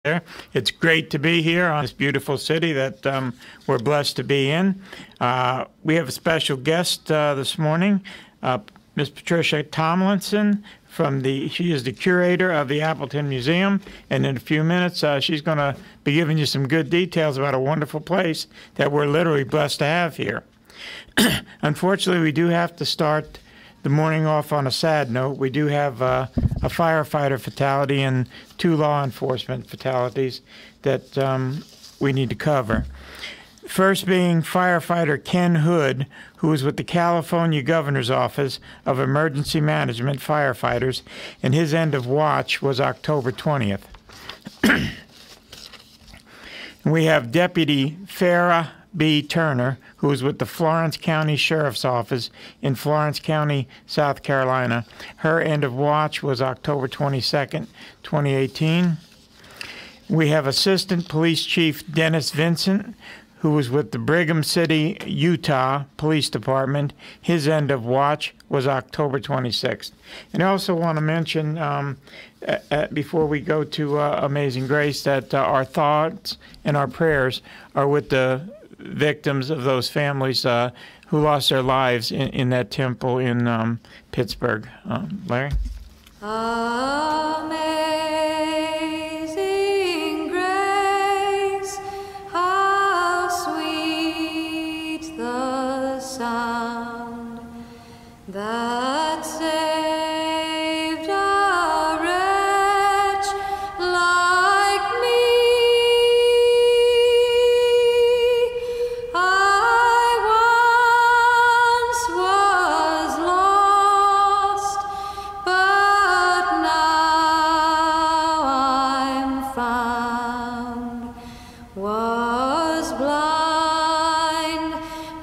there. It's great to be here on this beautiful city that we're blessed to be in. We have a special guest this morning, Ms. Patricia Tomlinson. She is the curator of the Appleton Museum, and in a few minutes she's going to be giving you some good details about a wonderful place that we're literally blessed to have here. Unfortunately, we do have to start the morning off on a sad note. We do have a firefighter fatality and 2 law enforcement fatalities that we need to cover. First being firefighter Ken Hood, who was with the California Governor's Office of Emergency Management Firefighters, and his end of watch was October 20th. We have Deputy Farrah B. Turner, who was with the Florence County Sheriff's Office in Florence County, South Carolina. Her end of watch was October 22nd, 2018. We have Assistant Police Chief Dennis Vincent, who was with the Brigham City, Utah Police Department. His end of watch was October 26th. And I also want to mention, before we go to Amazing Grace, that our thoughts and our prayers are with the victims of those families who lost their lives in that temple in Pittsburgh. Larry? Amazing grace, how sweet the sound that saved a wretch like me. I once was lost, but now I'm found. Was blind,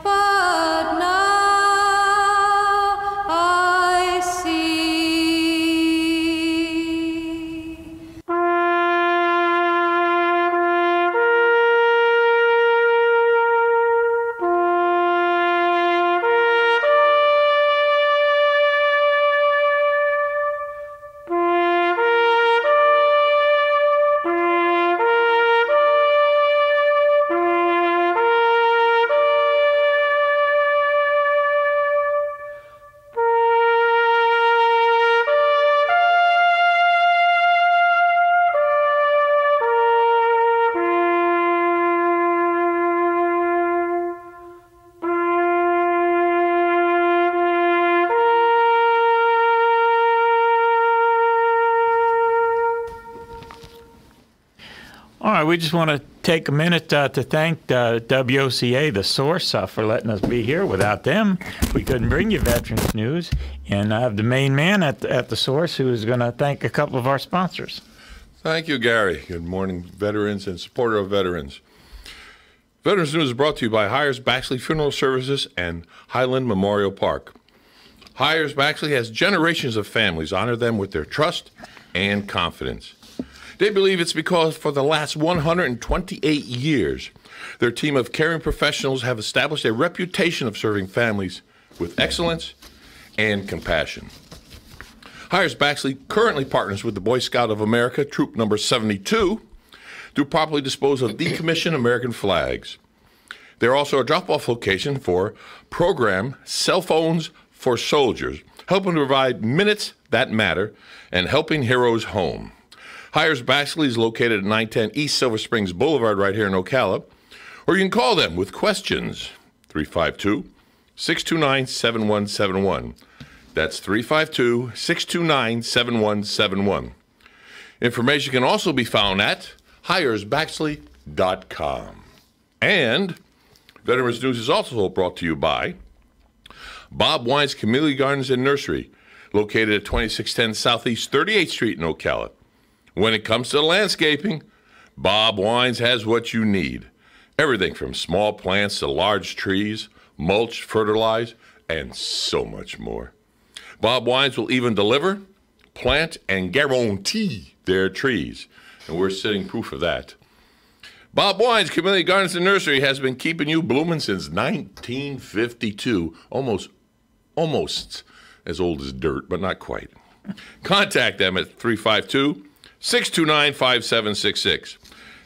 but now I see. All right, we just want to take a minute to thank WOCA, the source, for letting us be here. Without them, we couldn't bring you Veterans News. And I have the main man at the source who is going to thank a couple of our sponsors. Thank you, Gary. Good morning, veterans and supporter of veterans. Veterans News is brought to you by Hires Baxley Funeral Services and Highland Memorial Park. Hires Baxley has generations of families honor them with their trust and confidence. They believe it's because for the last 128 years, their team of caring professionals have established a reputation of serving families with excellence and compassion. Hires Baxley currently partners with the Boy Scout of America, Troop Number 72, to properly dispose of decommissioned American flags. They're also a drop-off location for program Cell Phones for Soldiers, helping to provide minutes that matter and helping heroes home. Hires Baxley is located at 910 East Silver Springs Boulevard right here in Ocala, or you can call them with questions, 352-629-7171. That's 352-629-7171. Information can also be found at hiresbaxley.com. And Veterans News is also brought to you by Bob Wine's Community Gardens and Nursery, located at 2610 Southeast 38th Street in Ocala. When it comes to landscaping, Bob Wines has what you need. Everything from small plants to large trees, mulch, fertilize, and so much more. Bob Wines will even deliver, plant, and guarantee their trees. And we're sitting proof of that. Bob Wines Community Gardens and Nursery has been keeping you blooming since 1952. Almost as old as dirt, but not quite. Contact them at 352 352-629-5766.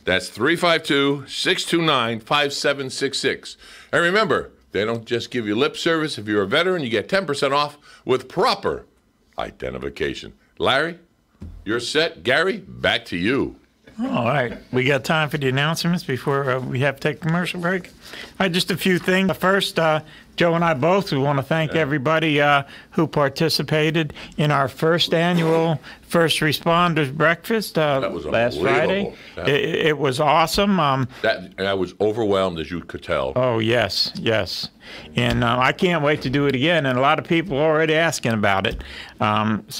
That's 352-629-5766. And remember, they don't just give you lip service. If you're a veteran, you get 10% off with proper identification. Larry, you're set. Gary, back to you. All right. We got time for the announcements before we have to take a commercial break. All right, just a few things. First, Joe and I both want to thank everybody who participated in our first annual First Responders Breakfast That was last Friday. It was awesome. I was overwhelmed, as you could tell. Oh, yes, yes. And I can't wait to do it again. And a lot of people are already asking about it. Thank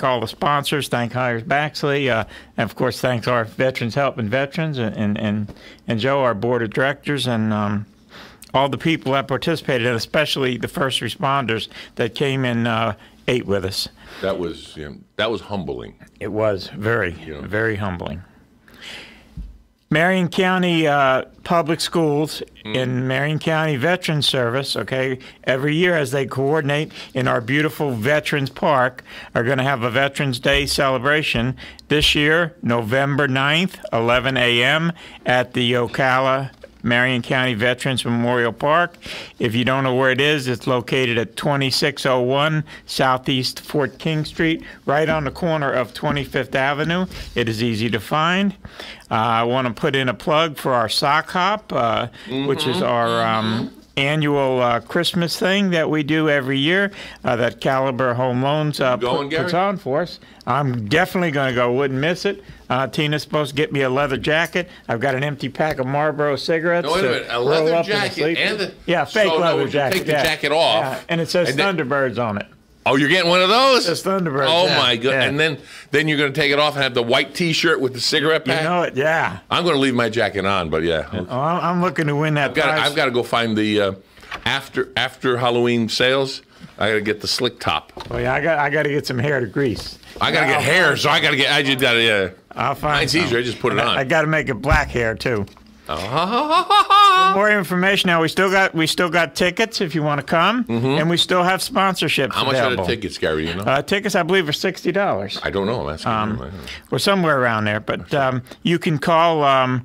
all the sponsors. Thank Hires Baxley. And, of course, thanks our Veterans Helping Veterans and Joe, our board of directors, and all the people that participated, and especially the first responders that came and ate with us. That was humbling. It was very humbling. Marion County Public Schools and Marion County Veterans Service, okay, every year as they coordinate in our beautiful Veterans Park, are going to have a Veterans Day celebration this year, November 9th, 11 a.m. at the Ocala Marion County Veterans Memorial Park. If you don't know where it is, it's located at 2601 Southeast Fort King Street, right on the corner of 25th Avenue. It is easy to find. I want to put in a plug for our sock hop, which is our annual Christmas thing that we do every year that Caliber Home Loans puts on for us. I'm definitely going to go. Wouldn't miss it. Tina's supposed to get me a leather jacket. I've got an empty pack of Marlboro cigarettes. No, wait a minute. A leather jacket and fake leather jacket. Take the jacket off. Yeah. And it says Thunderbirds on it. Oh, you're getting one of those? It's Thunderbirds. Oh, my God. Yeah. And then you're going to take it off and have the white T-shirt with the cigarette pack? You know it, yeah. I'm going to leave my jacket on, but yeah. Oh, I'm looking to win that prize. I've got to go find the after Halloween sales. I got to get the slick top. Oh, yeah, I got to get some hair to grece. I got to get hair, so I just got to, I'll find mine's easier. I just put it on. I got to make it black hair, too. For more information now. We still got tickets if you want to come, and we still have sponsorships. How much available. are the tickets, Gary? You know? Tickets, I believe, are $60. I don't know. I'm asking. Or somewhere around there. But you can call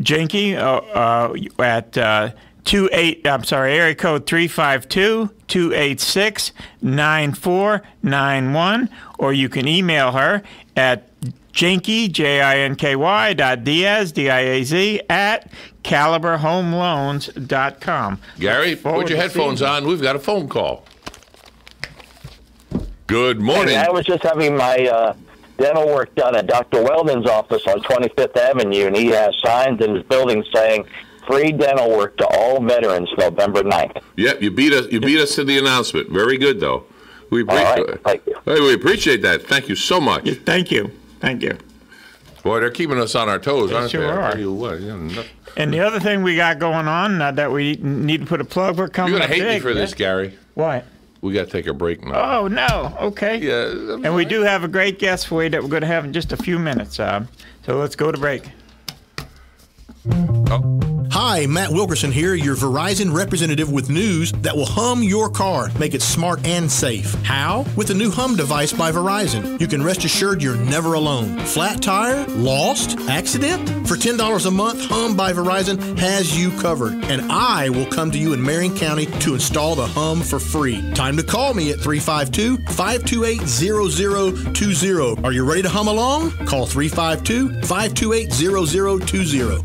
Jinky at area code 352-286-9491, or you can email her at Jinky, JINKY.Diaz, D-I-A-Z, at CaliberHomeLoans.com. Gary, put your headphones on. We've got a phone call. Good morning. Hey, I was just having my dental work done at Dr. Weldon's office on 25th Avenue, and he has signs in his building saying, free dental work to all veterans November 9th. Yep, you beat us to the announcement. Very good, though. We appreciate it. Thank you. Hey, we appreciate that. Thank you so much. Thank you. Thank you. Boy, they're keeping us on our toes, aren't they? Sure are. And the other thing we got going on that we need to put a plug for coming up. You're going to hate me for this, Gary. What? We got to take a break now. Oh, no. Okay. Yeah. And we do have a great guest for you that we're going to have in just a few minutes. So let's go to break. Hi, Matt Wilkerson here, your Verizon representative with news that will hum your car, make it smart and safe. How? With the new Hum device by Verizon. You can rest assured you're never alone. Flat tire? Lost? Accident? For $10 a month, Hum by Verizon has you covered. And I will come to you in Marion County to install the Hum for free. Time to call me at 352-528-0020. Are you ready to hum along? Call 352-528-0020.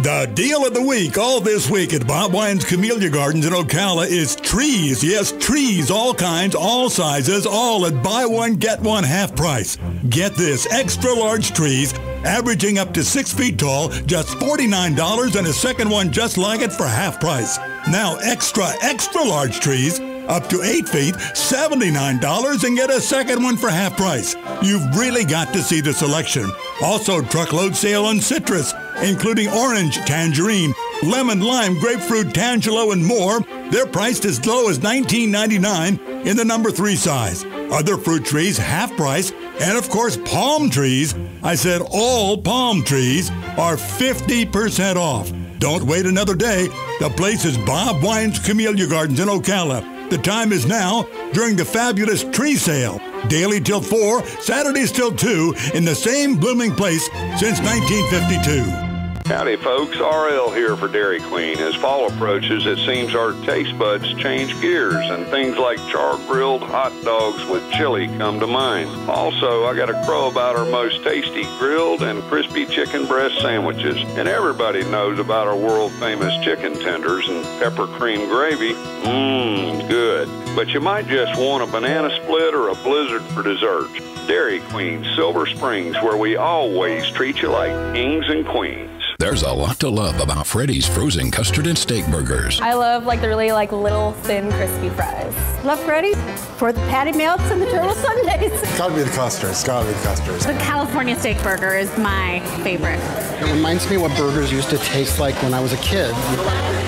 The deal of the week all this week at Bob Wine's Camellia Gardens in Ocala is trees. Yes, trees, all kinds, all sizes, all at buy one, get one half price. Get this, extra large trees, averaging up to 6 feet tall, just $49, and a second one just like it for half price. Now extra large trees, up to 8 feet, $79, and get a second one for half price. You've really got to see the selection. Also, truckload sale on citrus, including orange, tangerine, lemon, lime, grapefruit, tangelo, and more. They're priced as low as $19.99 in the number 3 size. Other fruit trees, half price, and of course, palm trees. I said all palm trees are 50% off. Don't wait another day. The place is Bob Wine's Camellia Gardens in Ocala. The time is now during the fabulous tree sale. Daily till 4, Saturdays till 2, in the same blooming place since 1952. Howdy folks, RL here for Dairy Queen. As fall approaches, it seems our taste buds change gears and things like char-grilled hot dogs with chili come to mind. Also, I got a crow about our most tasty grilled and crispy chicken breast sandwiches. And everybody knows about our world-famous chicken tenders and pepper cream gravy. Mmm, good. But you might just want a banana split or a blizzard for dessert. Dairy Queen, Silver Springs, where we always treat you like kings and queens. There's a lot to love about Freddy's frozen custard and steak burgers. I love the really little thin crispy fries. Love Freddy's for the patty melts and the turtle sundaes. It's gotta be the custard. It's gotta be the custard. The California steak burger is my favorite. It reminds me what burgers used to taste like when I was a kid.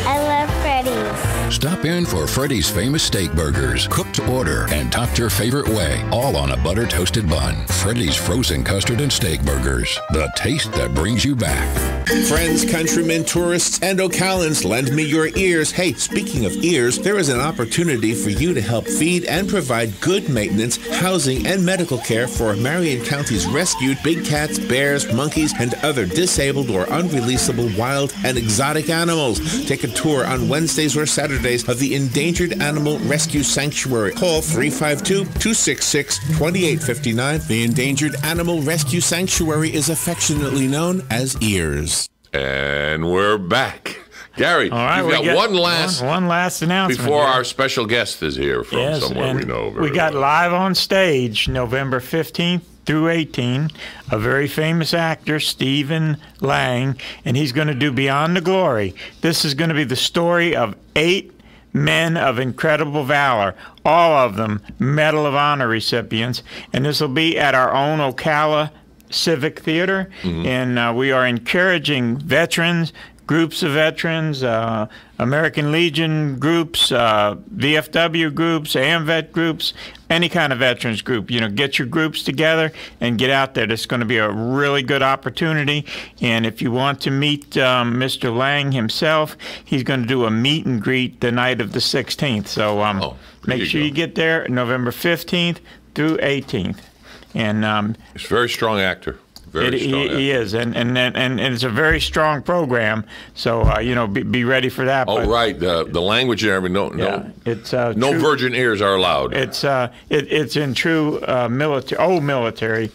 I love Freddy's. Stop in for Freddy's famous steak burgers, cooked to order and topped your favorite way, all on a butter toasted bun. Freddy's frozen custard and steak burgers, the taste that brings you back. Friends, countrymen, tourists, and Ocalans, lend me your ears. Hey, speaking of ears, there is an opportunity for you to help feed and provide good maintenance, housing, and medical care for Marion County's rescued big cats, bears, monkeys, and other disabled or unreleasable wild and exotic animals. Take a tour on Wednesdays or Saturdays of the Endangered Animal Rescue Sanctuary. Call 352-266-2859. The Endangered Animal Rescue Sanctuary is affectionately known as EARS. And we're back. Gary, all right, you've got one last announcement before our special guest is here from somewhere we know very we got well. live on stage November 15th through 18, a very famous actor, Stephen Lang, and he's going to do Beyond the Glory. This is going to be the story of 8 men of incredible valor, all of them Medal of Honor recipients, and this will be at our own Ocala Civic Theater, and we are encouraging veterans, groups of veterans, American Legion groups, VFW groups, AMVET groups, any kind of veterans group. Get your groups together and get out there. This is going to be a really good opportunity. And if you want to meet Mr. Lang himself, he's going to do a meet and greet the night of the 16th. So make sure you get there November 15th through 18th. And he's a very strong actor. He is, and it's a very strong program. So be ready for that. Oh, right, the language and everything. No virgin ears are allowed. It's in true old military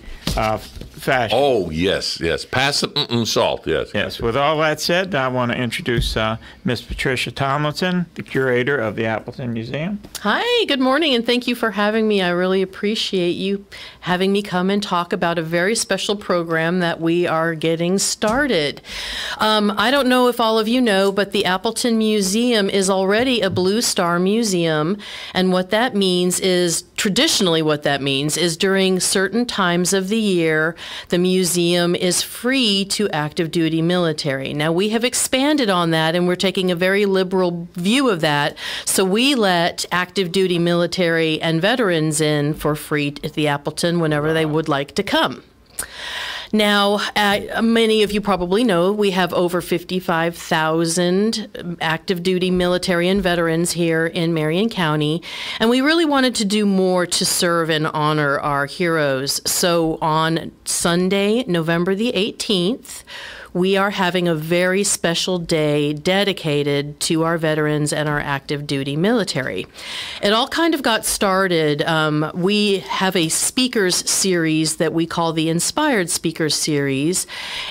fashion. Oh yes, pass salt. Yes. With all that said, I want to introduce Miss Patricia Tomlinson, the curator of the Appleton Museum. Hi, good morning, and thank you for having me. I really appreciate you having me come and talk about a very special program that we are getting started. I don't know if all of you know, but the Appleton Museum is already a Blue Star Museum, and what that means is, traditionally what that means is during certain times of the year, the museum is free to active duty military. Now we have expanded on that and we're taking a very liberal view of that. So we let active duty military and veterans in for free at the Appleton whenever they would like to come. Now, many of you probably know we have over 55,000 active duty military and veterans here in Marion County, and we really wanted to do more to serve and honor our heroes. So on Sunday, November the 18th, we are having a very special day dedicated to our veterans and our active duty military. It all kind of got started. We have a speakers series that we call the Inspired Speakers Series,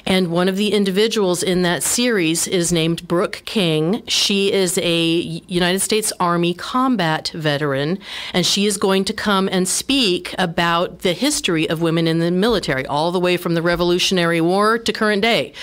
and one of the individuals in that series is named Brooke King. She is a United States Army combat veteran, and she is going to come and speak about the history of women in the military, all the way from the Revolutionary War to current day.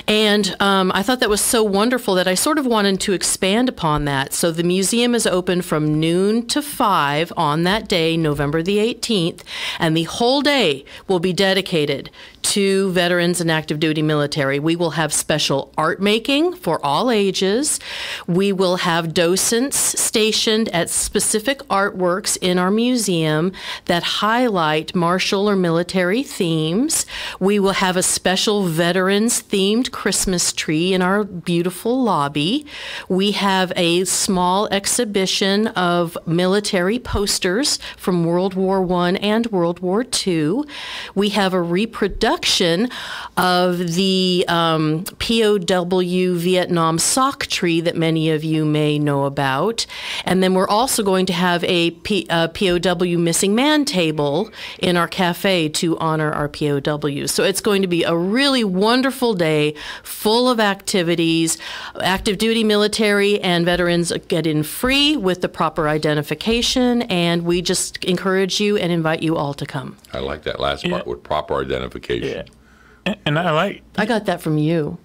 And I thought that was so wonderful that I sort of wanted to expand upon that. So the museum is open from noon to 5 on that day, November the 18th, and the whole day will be dedicated to veterans and active duty military. We will have special art making for all ages. We will have docents stationed at specific artworks in our museum that highlight martial or military themes. We will have a special veterans themed Christmas tree in our beautiful lobby. We have a small exhibition of military posters from World War I and World War II. We have a reproduction of the POW Vietnam sock tree that many of you may know about. And then we're also going to have a POW missing man table in our cafe to honor our POWs. So it's going to be a really wonderful day full of activities. Active duty military and veterans get in free with the proper identification, and we just encourage you and invite you all to come. I like that last part with proper identification. And I got that from you.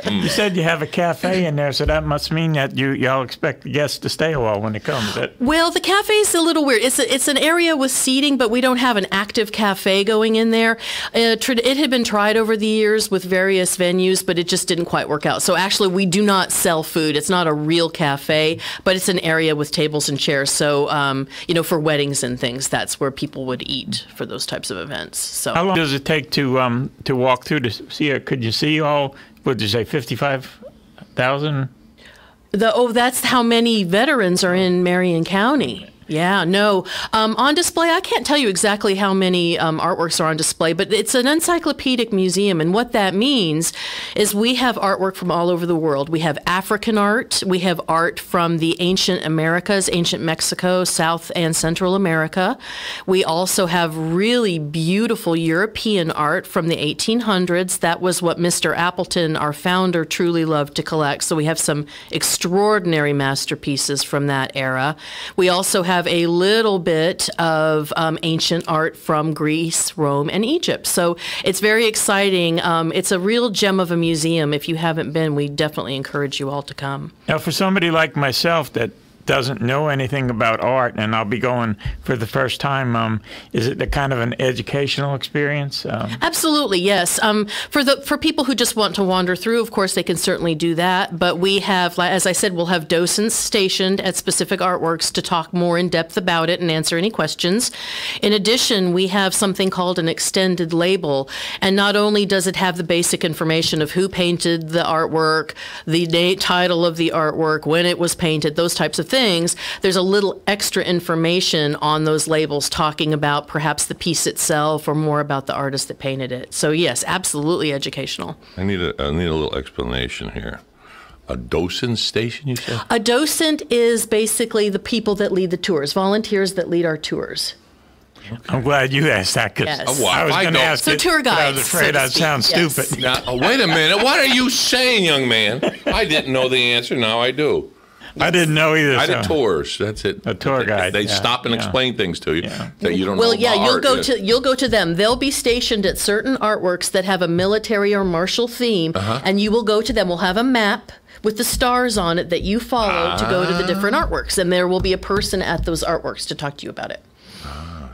You said you have a cafe in there, so that must mean that y'all expect the guests to stay a while when they come. Is that? Well, the cafe is a little weird. It's an area with seating, but we don't have an active cafe going in there. It had been tried over the years with various venues, but it just didn't quite work out. So actually, we do not sell food. It's not a real cafe, but it's an area with tables and chairs. So, for weddings and things, that's where people would eat for those types of events. So, how long does it take to walk through to see it? Could you see all? What did you say? 55,000. That's how many veterans are in Marion County. Yeah, no. On display, I can't tell you exactly how many artworks are on display, but it's an encyclopedic museum, and what that means is we have artwork from all over the world. We have African art, we have art from the ancient Americas, ancient Mexico, South and Central America. We also have really beautiful European art from the 1800s. That was what Mr. Appleton, our founder, truly loved to collect. So we have some extraordinary masterpieces from that era. We also have a little bit of ancient art from Greece, Rome, and Egypt. So it's very exciting. It's a real gem of a museum. If you haven't been, we definitely encourage you all to come. Now, for somebody like myself that doesn't know anything about art, and I'll be going for the first time, is it the kind of an educational experience? Absolutely, yes. For people who just want to wander through, of course, they can certainly do that. But we have, as I said, we'll have docents stationed at specific artworks to talk more in depth about it and answer any questions. In addition, we have something called an extended label, and not only does it have the basic information of who painted the artwork, the title of the artwork, when it was painted, those types of things. There's a little extra information on those labels talking about perhaps the piece itself or more about the artist that painted it. So yes, absolutely educational. I need a little explanation here. A docent station, you said? A docent is basically the people that lead the tours, volunteers that lead our tours. Okay. I'm glad you asked that because yes. I was going to ask it. Tour guides, I was afraid I'd sound stupid. Now, wait a minute. What are you saying, young man? I didn't know the answer. Now I do. I didn't know either. I did tours. That's it. A tour guide. They stop and explain things to you that you don't know. Well, yeah, about you'll go to them. They'll be stationed at certain artworks that have a military or martial theme, and you will go to them. We'll have a map with the stars on it that you follow to go to the different artworks, and there will be a person at those artworks to talk to you about it.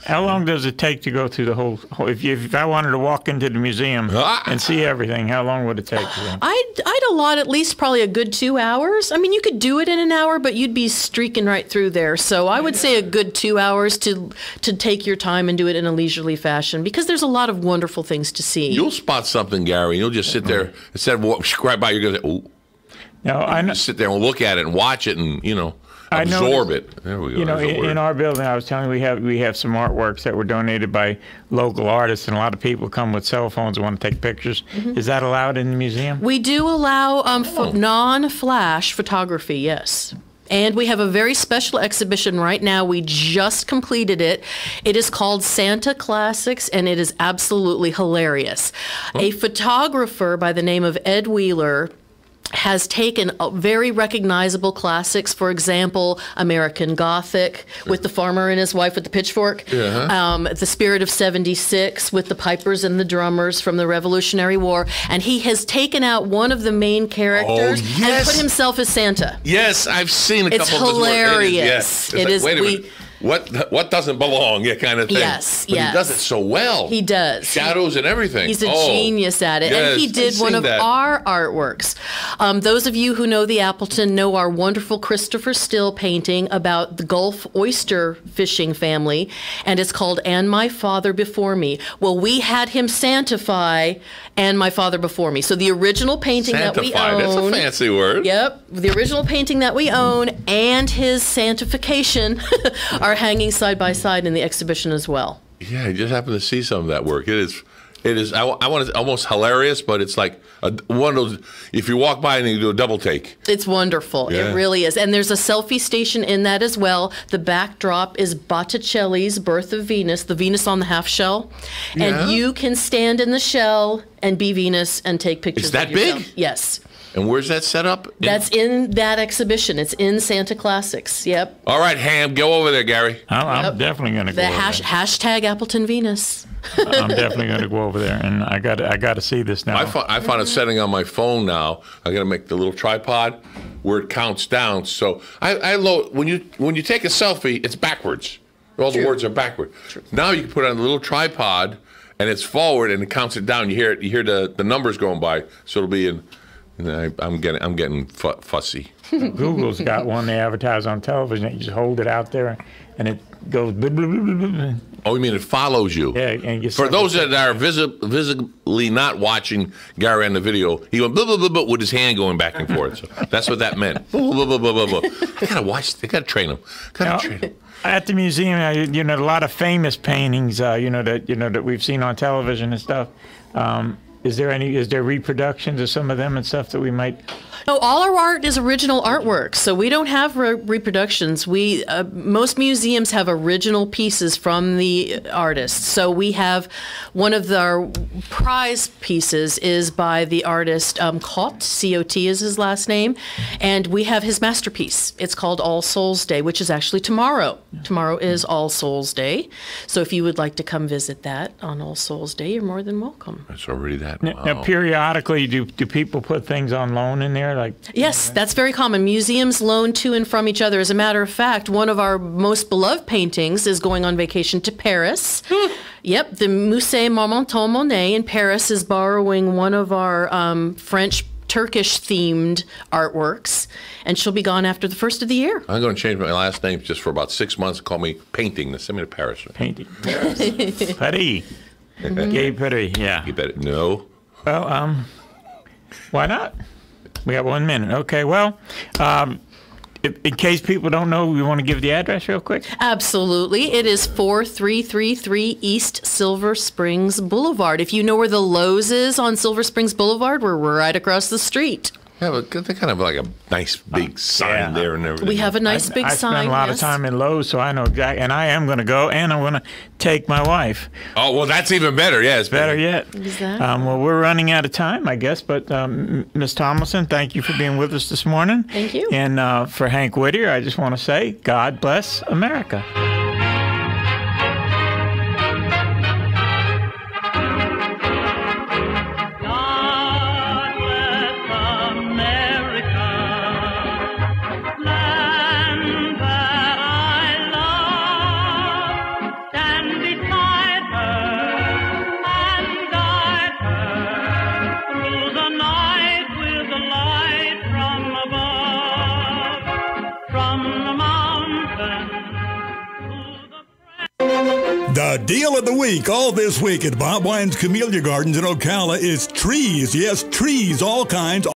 How long does it take to go through the whole if I wanted to walk into the museum and see everything, how long would it take? I'd allot at least probably a good 2 hours. I mean, you could do it in an hour, but you'd be streaking right through there. So I would say a good 2 hours to take your time and do it in a leisurely fashion, because there's a lot of wonderful things to see. You'll spot something, Gary. You'll just sit there instead of walking right by. You're going to say, "Ooh." No, I know. Just sit there and look at it and watch it, and absorb it. There we go. In our building, I was telling you, we have some artworks that were donated by local artists, and a lot of people come with cell phones and want to take pictures. Is that allowed in the museum? We do allow non-flash photography, yes. And we have a very special exhibition right now. We just completed it. It is called Santa Classics, and it is absolutely hilarious. A photographer by the name of Ed Wheeler has taken very recognizable classics, for example, American Gothic with the farmer and his wife with the pitchfork, The Spirit of 76 with the pipers and the drummers from the Revolutionary War, and he has taken out one of the main characters and put himself as Santa. Yes, I've seen a couple of his work. It's hilarious. Wait a minute. what doesn't belong, kind of thing. Yes, but yes. he does it so well. He does. Shadows and everything. He's a genius at it. Yes, and he did one of our artworks. Those of you who know the Appleton know our wonderful Christopher Still painting about the Gulf oyster fishing family, and it's called And My Father Before Me. Well, we had him Santify And My Father Before Me. So the original painting that we own. That's a fancy word. Yep. The original painting that we own and his Santification are hanging side by side in the exhibition as well. Yeah, I just happened to see some of that work. It is. I want it almost hilarious, but it's like one of those. If you walk by and you do a double take, it's wonderful. Yeah. It really is. And there's a selfie station in that as well. The backdrop is Botticelli's Birth of Venus, the Venus on the half shell, and you can stand in the shell and be Venus and take pictures. Is that of yourself. big? Yes. And where's that set up? That's in that exhibition. It's in Santa Classics. Yep. All right, Ham, go over there, Gary. I'm definitely going to go the over there. hashtag Appleton Venus. I'm definitely going to go over there, and I got to see this now. I found a setting on my phone now. I got to make the little tripod where it counts down. So I load when you take a selfie, it's backwards. All the words are backward. Now you can put it on the little tripod, and it's forward, and it counts it down. You hear the numbers going by, so it'll be in. I'm getting fussy. Google's got one they advertise on television. You just hold it out there, and it goes. Blah, blah, blah, blah, blah. Oh, you mean it follows you? Yeah. And for those that are visibly not watching Gary on the video, he went blah, blah, blah, blah, with his hand going back and forth. So that's what that meant. Blah, blah, blah, blah, blah, blah. I gotta watch. I gotta train him. At the museum, a lot of famous paintings, that we've seen on television and stuff. Is there reproductions of some of them and stuff that we might? No, all our art is original artwork, so we don't have reproductions. Most museums have original pieces from the artist. So we have one of our prize pieces is by the artist Cot, C-O-T is his last name, and we have his masterpiece. It's called All Souls Day, which is actually tomorrow. Tomorrow is All Souls Day, so if you would like to come visit that on All Souls Day, you're more than welcome. It's already that. Wow. Now, periodically, do people put things on loan in there? Yes, that's very common. Museums loan to and from each other. As a matter of fact, one of our most beloved paintings is going on vacation to Paris. Yep, the Musée Marmontel Monet in Paris is borrowing one of our Turkish-themed artworks, and she'll be gone after the first of the year. I'm going to change my last name just for about 6 months. Call me Painting. Send me to Paris. Painting. Paris. Gay Paris, yeah. You bet. No. Well, why not? We got 1 minute. Okay, well, in case people don't know, we want to give the address real quick? Absolutely. It is 4333 East Silver Springs Boulevard. If you know where the Lowe's is on Silver Springs Boulevard, we're right across the street. Yeah, but they're kind of like a nice big sign there and everything. We have a nice big sign. I spend a lot of time in Lowe's, so I know exactly. And I am going to go, and I'm going to take my wife. Oh, well, that's even better. Yeah, it's better yet. Exactly. Well, we're running out of time, I guess. But Ms. Tomlinson, thank you for being with us this morning. Thank you. And for Hank Whittier, I just want to say, God bless America. The deal of the week all this week at Bob Wine's Camellia Gardens in Ocala is trees. Yes, trees, all kinds.